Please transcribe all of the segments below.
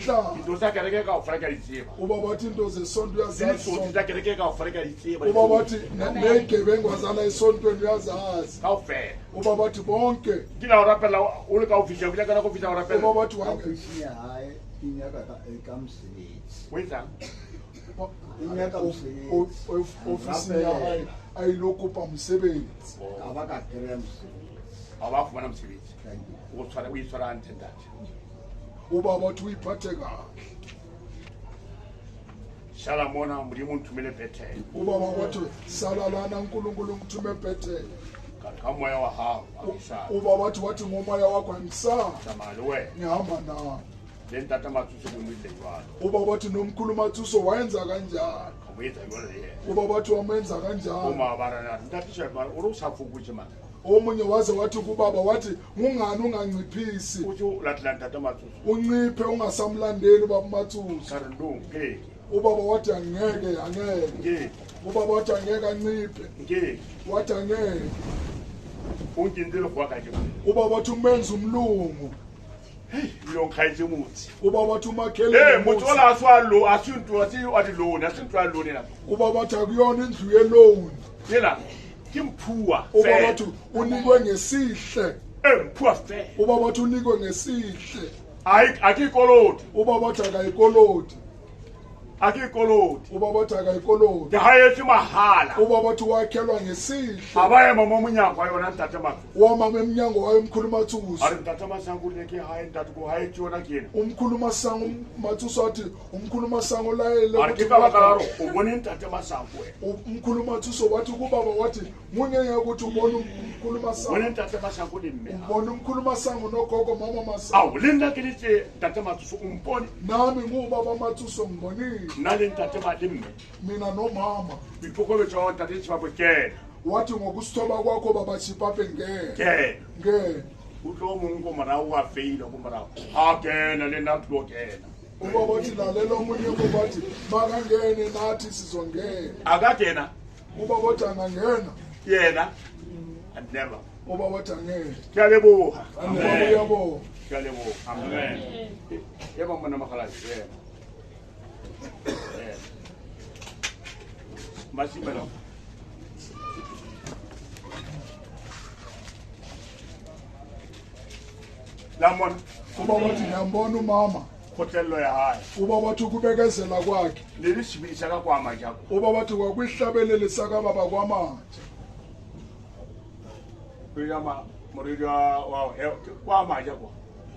umhlaba into sa kereke ka ofreka ditseba ubaba wathi into zesonto sini uyazazi so tsa kereke ka ofreka ditseba ubaba wathi negebengu azala esontweni uyazazi ka ofela ubaba wathi bonke ke la o rapela o le ka ofisha ke kana go ofisha o rapela ubaba wathi Ofisi ya hae inyaka ka msebenzi. wenzang Inyaka msebenzi. ofisini ya hae ayilokupa msebenzi Abaka kere msebenzi. aba fumana msebenzi Thank you. o tshwara o itshwara ntendate ubaba wathi uyiphathe kahle shala mona modimo nthumele bethele ubaba wathi salalana uNkulunkulu ngithume Bethel ka moya wa hao akisa ubaba wathi ngomoya wakho angisanga tsamaya we ngihamba nawe le ntata matsuso mo ile jwalo ubaba wathi nomkhulu Mathuso wayenza kanjalo o etsa jwalo le ubaba wathi wamenza o kanjalo mabarana ntata shwa mara o sa fukutse mana omunye waze wathi kubaba wathi ungani unganciphisi o tso latla ntata matsuso unciphe ungasamlandeli ubaba Mathuso ka re ndong ke ubaba wathi angeke ke ubaba wathi angeke anciphe ke wathi angeke o nkentse le go ka ke ubaba wathi umenza umlungu lo khaitse motsi ubaba wathi umakhele motho o la swa lo a sintwa tsi o di lone a sintwa lone na ubaba wathi akuyona indlu yeloni yela ke mphua ubaba wathi unikwe ngesihle mphua fe ubaba wathi unikwe ngesihle akikoloti ubaba wathi akayikoloti akikoloti ubaba wathi akayikoloti ke hayetse mahala ubaba wathi wakhelwa ngesihle abaye mama munyango ayona ntata mathu wamama emnyango wayo umkhulu Mathuso ari ntata masangu le ke haye ntata ko haye tsona kena umkhulu Masango Mathuso wathi umkhulu Masango layele ari ke ka bakalaro o bone ntata masangu we umkhulu Mathuso wathi kubaba wathi munye ukuthi ubone umkhulu Masango bone ntata masangu le mme ubone umkhulu Masango nogogo mama Masango awu le nna ke ditse ntata mathu umpone nami ngubaba Mathuso ngibonile nna le ntata ba le mme mina nomama bipokolo tswa ntata tshibabo kena wathi ngokusithoba kwakho baba Chipape ngeke utlo mongwe ko morago wa feila ko morago a kena le nna tlo kena ubaba wathi lalela omunye ubaba wathi makangene nathi sizongena a ka kena ubaba wathi angangena yena and never ubaba wathi angeke ke a leboga ubaba uyabonga ke a leboga amen e ba mona magalase yena masimelo lamon ubaba wathi ngiyambona umama khotlello ya hae ubaba wathi ukubekezela kwakhe le le shibisa ka kwa majako ubaba wathi kwakwihlabelele sakababa kwamanje kuyama moriri wa kwa majako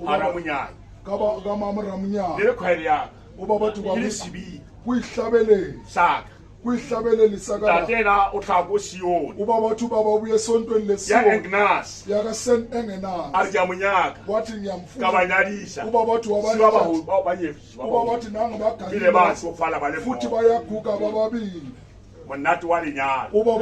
ara munyai kamama Ramunyana le khwele ya ubaba wathi le sibi kwihlabelele saka kwihlabelele sakababa tatena o tla go sioni ubaba wathi ubaba ubuye esontweni ya lesiwo engnas yaka St Engenazi arja munyaka wathi ka ngiyamfuna banyadisa ubaba wathi siba wabanye ba banye ubaba wathi nange bile ba baganyile so fala ba le futhi bayaguga bababili monate wa lenyalo ubaba